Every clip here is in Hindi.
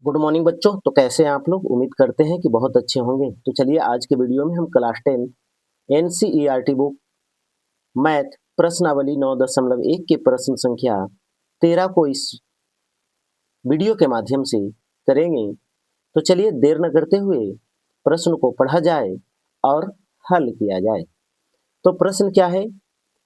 गुड मॉर्निंग बच्चों। तो कैसे हैं आप लोग? उम्मीद करते हैं कि बहुत अच्छे होंगे। तो चलिए आज के वीडियो में हम क्लास 10 एनसीईआरटी बुक मैथ प्रश्नावली 9.1 के प्रश्न संख्या 13 को इस वीडियो के माध्यम से करेंगे। तो चलिए देर न करते हुए प्रश्न को पढ़ा जाए और हल किया जाए। तो प्रश्न क्या है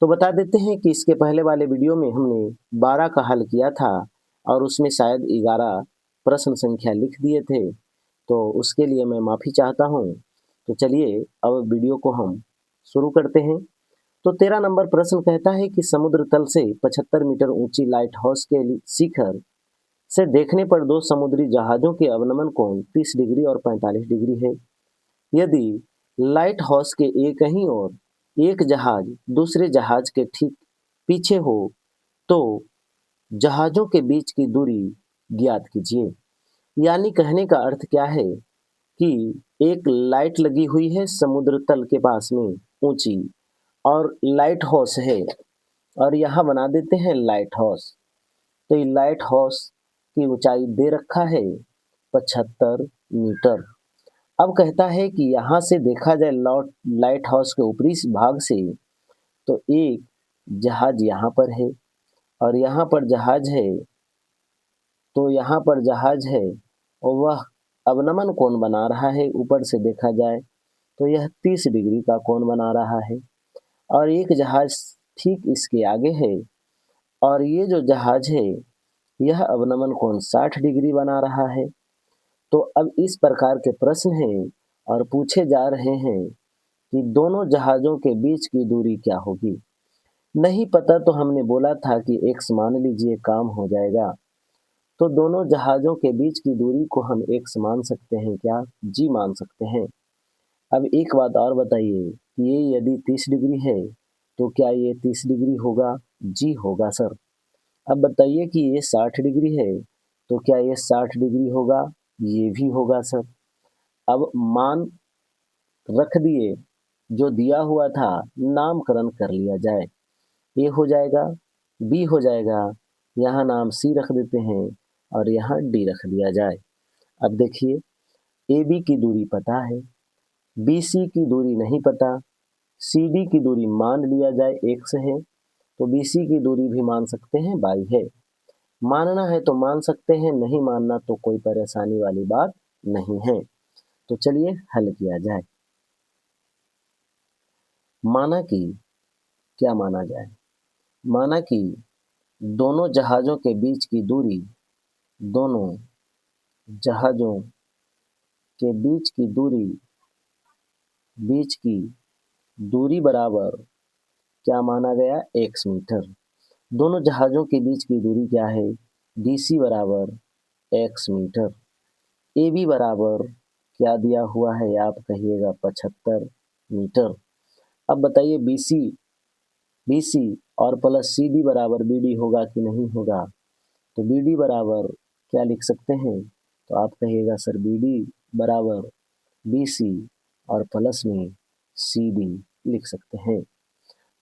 तो बता देते हैं कि इसके पहले वाले वीडियो में हमने 12 का हल किया था और उसमें शायद 11 प्रश्न संख्या लिख दिए थे, तो उसके लिए मैं माफ़ी चाहता हूँ। तो चलिए अब वीडियो को हम शुरू करते हैं। तो 13 नंबर प्रश्न कहता है कि समुद्र तल से 75 मीटर ऊंची लाइट हाउस के शिखर से देखने पर दो समुद्री जहाज़ों के अवनमन कोण 30 डिग्री और 45 डिग्री है। यदि लाइट हाउस के एक ही ओर एक जहाज दूसरे जहाज के ठीक पीछे हो तो जहाजों के बीच की दूरी ज्ञात कीजिए। यानी कहने का अर्थ क्या है कि एक लाइट लगी हुई है समुद्र तल के पास में ऊंची, और लाइट हाउस है और यहाँ बना देते हैं लाइट हाउस। तो ये लाइट हाउस की ऊंचाई दे रखा है 75 मीटर। अब कहता है कि यहाँ से देखा जाए लाइट हाउस के ऊपरी भाग से, तो एक जहाज यहाँ पर है और यहाँ पर जहाज है, तो यहाँ पर जहाज है और वह अवनमन कोण बना रहा है। ऊपर से देखा जाए तो यह 30 डिग्री का कोण बना रहा है और एक जहाज ठीक इसके आगे है और ये जो जहाज है यह अवनमन कोण 60 डिग्री बना रहा है। तो अब इस प्रकार के प्रश्न हैं और पूछे जा रहे हैं कि दोनों जहाजों के बीच की दूरी क्या होगी। नहीं पता तो हमने बोला था कि x मान लीजिए काम हो जाएगा। तो दोनों जहाजों के बीच की दूरी को हम x मान सकते हैं क्या? जी मान सकते हैं। अब एक बात और बताइए कि ये यदि 30 डिग्री है तो क्या ये 30 डिग्री होगा? जी होगा सर। अब बताइए कि ये 60 डिग्री है तो क्या ये 60 डिग्री होगा? ये भी होगा सर। अब मान रख दिए, जो दिया हुआ था नामकरण कर लिया जाए। ए हो जाएगा, बी हो जाएगा, यहाँ नाम सी रख देते हैं और यहाँ डी रख दिया जाए। अब देखिए ए बी की दूरी पता है, बी सी की दूरी नहीं पता, सी डी की दूरी मान लिया जाए x है, तो बी सी की दूरी भी मान सकते हैं y है। मानना है तो मान सकते हैं, नहीं मानना तो कोई परेशानी वाली बात नहीं है। तो चलिए हल किया जाए। माना कि क्या माना जाए? माना कि दोनों जहाजों के बीच की दूरी, दोनों जहाजों के बीच की दूरी बराबर क्या माना गया? x metre. दोनों जहाजों के बीच की दूरी क्या है? BC बराबर x मीटर। AB बराबर क्या दिया हुआ है? आप कहिएगा 75 मीटर। अब बताइए BC और प्लस CD बराबर BD होगा कि नहीं होगा? तो BD बराबर क्या लिख सकते हैं? तो आप कहिएगा सर BD बराबर BC और प्लस में CD लिख सकते हैं।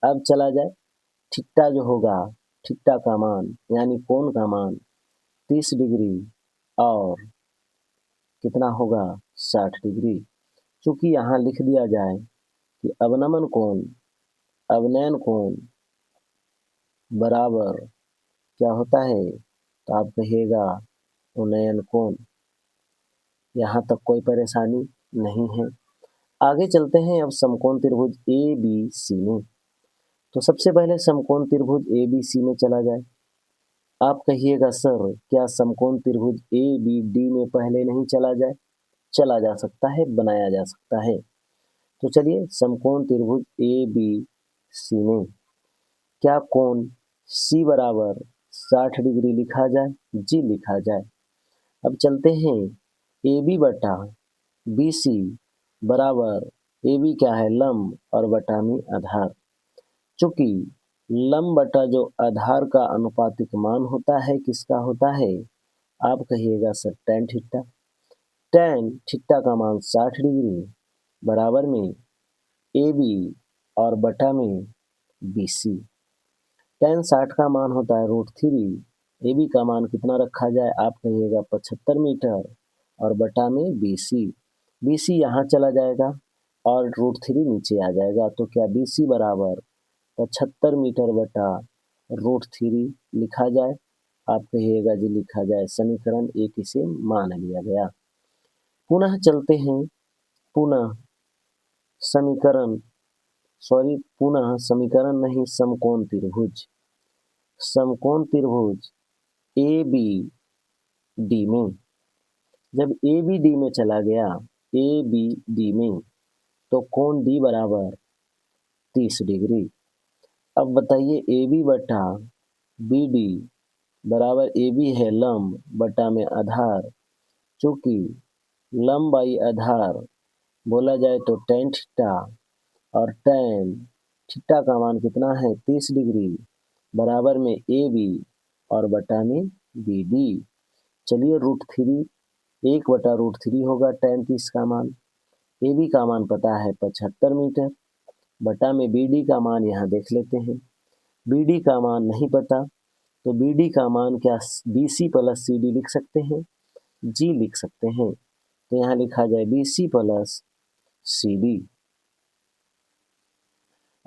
अब चला जाए थीटा जो होगा, थीटा का मान यानी कोण का मान 30 डिग्री और कितना होगा? 60 डिग्री। चूंकि यहाँ लिख दिया जाए कि अवनयन कोण बराबर क्या होता है, तो आप कहिएगा उन्नयन कोण। यहाँ तक कोई परेशानी नहीं है। आगे चलते हैं अब समकोण त्रिभुज ABC में। तो सबसे पहले समकोण त्रिभुज ABC में चला जाए। आप कहिएगा सर क्या समकोण त्रिभुज ABD में पहले नहीं चला जाए? चला जा सकता है, बनाया जा सकता है। तो चलिए समकोण त्रिभुज ABC में क्या कोण C बराबर 60 डिग्री लिखा जाए? जी लिखा जाए। अब चलते हैं AB बटा BC बराबर, AB क्या है? लंब और बटा में आधार। चूंकि लंब बटा जो आधार का अनुपातिक मान होता है किसका होता है? आप कहिएगा sir tan theta. tan theta का मान 60 डिग्री बराबर में AB और बटा में BC। tan 60 का मान होता है √3 ए बी का मान कितना रखा जाए, आप कहिएगा 75 मीटर और बटा में BC। BC यहाँ चला जाएगा और √3 नीचे आ जाएगा, तो क्या BC बराबर 75 मीटर बटा √3 लिखा जाए, आप कहिएगा जी लिखा जाए। समीकरण 1 इसे मान लिया गया। पुनः चलते हैं, पुनः समीकरण नहीं, समकोण त्रिभुज। समकोण त्रिभुज ABD में, जब ABD में चला गया, ABD में, तो कोण D बराबर 30 डिग्री। अब बताइए AB बटा BD बराबर AB है लंब बटा में आधार, चूंकि लंब बाई आधार बोला जाए तो tan थीटा, और tan थीटा का मान कितना है 30 डिग्री, बराबर में AB और बटा में BD। चलिए √3, 1 बटा √3 होगा tan 30 का मान। AB का मान पता है 75 मीटर, बटा में BD का मान यहाँ देख लेते हैं। BD का मान नहीं पता, तो BD का मान क्या BC प्लस CD लिख सकते हैं, जी लिख सकते हैं, तो यहाँ लिखा जाए BC प्लस CD।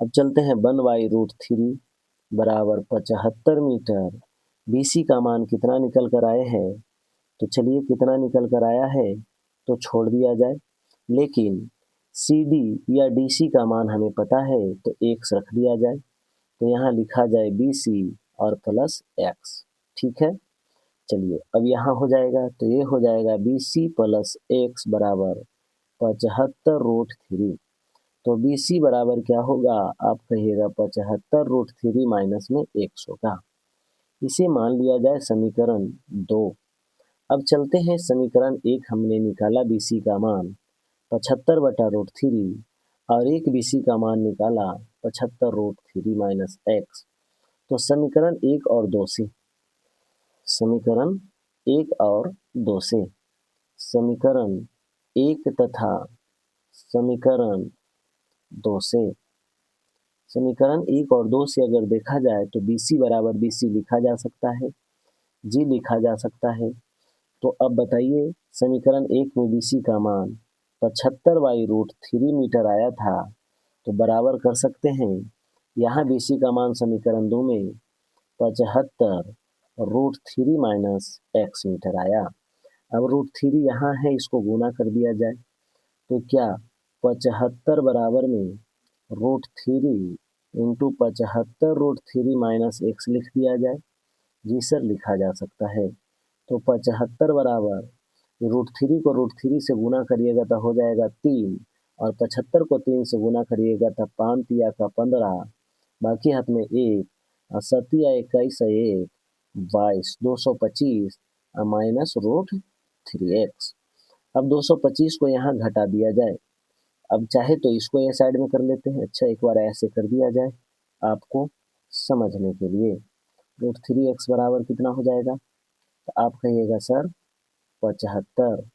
अब चलते हैं 1/√3 बराबर 75 मीटर। BC का मान कितना निकल कर आए हैं, तो चलिए कितना निकल कर आया है तो छोड़ दिया जाए, लेकिन CD या DC का मान हमें पता है तो x रख दिया जाए, तो यहाँ लिखा जाए BC और प्लस x। ठीक है, चलिए अब यहाँ हो जाएगा, तो ये हो जाएगा BC प्लस x बराबर 75√3। तो BC बराबर क्या होगा, आप कहिएगा 75√3 माइनस में x होगा। इसे मान लिया जाए समीकरण 2। अब चलते हैं समीकरण 1, हमने निकाला BC का मान 75/√3 और एक BC का मान निकाला 75√3 माइनस x। तो समीकरण 1 और 2 से, समीकरण 1 और 2 से, समीकरण 1 तथा समीकरण 2 से, समीकरण 1 और 2 से अगर देखा जाए तो BC बराबर BC लिखा जा सकता है, जी लिखा जा सकता है। तो अब बताइए समीकरण 1 में BC का मान 75/√3 मीटर आया था, तो बराबर कर सकते हैं, यहाँ BC का मान समीकरण 2 में 75√3 माइनस x मीटर आया। अब √3 यहाँ है, इसको गुना कर दिया जाए, तो क्या 75 बराबर में √3 इंटू 75√3 माइनस x लिख दिया जाए, जी सर लिखा जा सकता है। तो 75 बराबर √3 को √3 से गुना करिएगा तो हो जाएगा 3, और 75 को 3 से गुना करिएगा तो 5 तिया का 15, बाकी हाथ में 1, और 7 या 21 1 22, 225 माइनस √3x। अब 225 को यहाँ घटा दिया जाए, अब चाहे तो इसको ये साइड में कर लेते हैं। अच्छा, एक बार ऐसे कर दिया जाए आपको समझने के लिए। √3x बराबर कितना हो जाएगा, तो आप कहिएगा सर 75।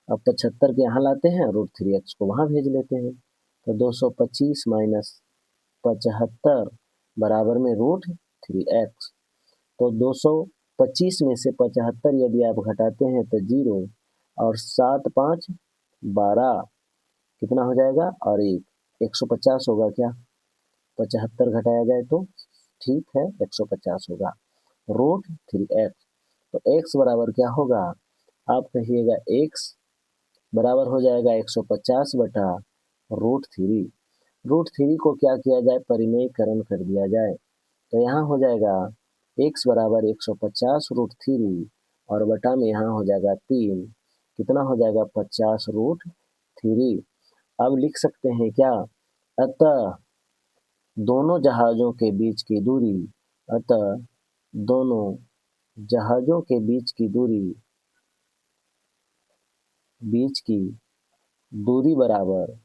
अब 75 के यहाँ लाते हैं, √3x को वहाँ भेज लेते हैं, तो 225 माइनस 75 बराबर में √3x। तो 225 में से 75 यदि आप घटाते हैं तो 0, और 7 5 12 कितना हो जाएगा, और 150 होगा क्या, 75 घटाया जाए तो ठीक है 150 होगा √3x। तो x बराबर क्या होगा, आप कहिएगा x बराबर हो जाएगा 150 बटा √3। √3 को क्या किया जाए, परिमेयकरण कर दिया जाए, तो यहाँ हो जाएगा x बराबर 150√3 और बटा में यहाँ हो जाएगा 3, कितना हो जाएगा 50√3। अब लिख सकते हैं क्या, अतः दोनों जहाजों के बीच की दूरी, अतः दोनों जहाजों के बीच की दूरी बराबर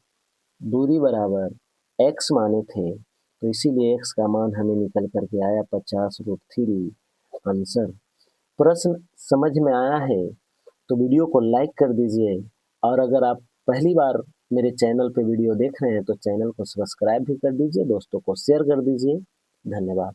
x माने थे, तो इसीलिए x का मान हमें निकल करके आया 50√3 आंसर। प्रश्न समझ में आया है तो वीडियो को लाइक कर दीजिए, और अगर आप पहली बार मेरे चैनल पे वीडियो देख रहे हैं तो चैनल को सब्सक्राइब भी कर दीजिए, दोस्तों को शेयर कर दीजिए। धन्यवाद।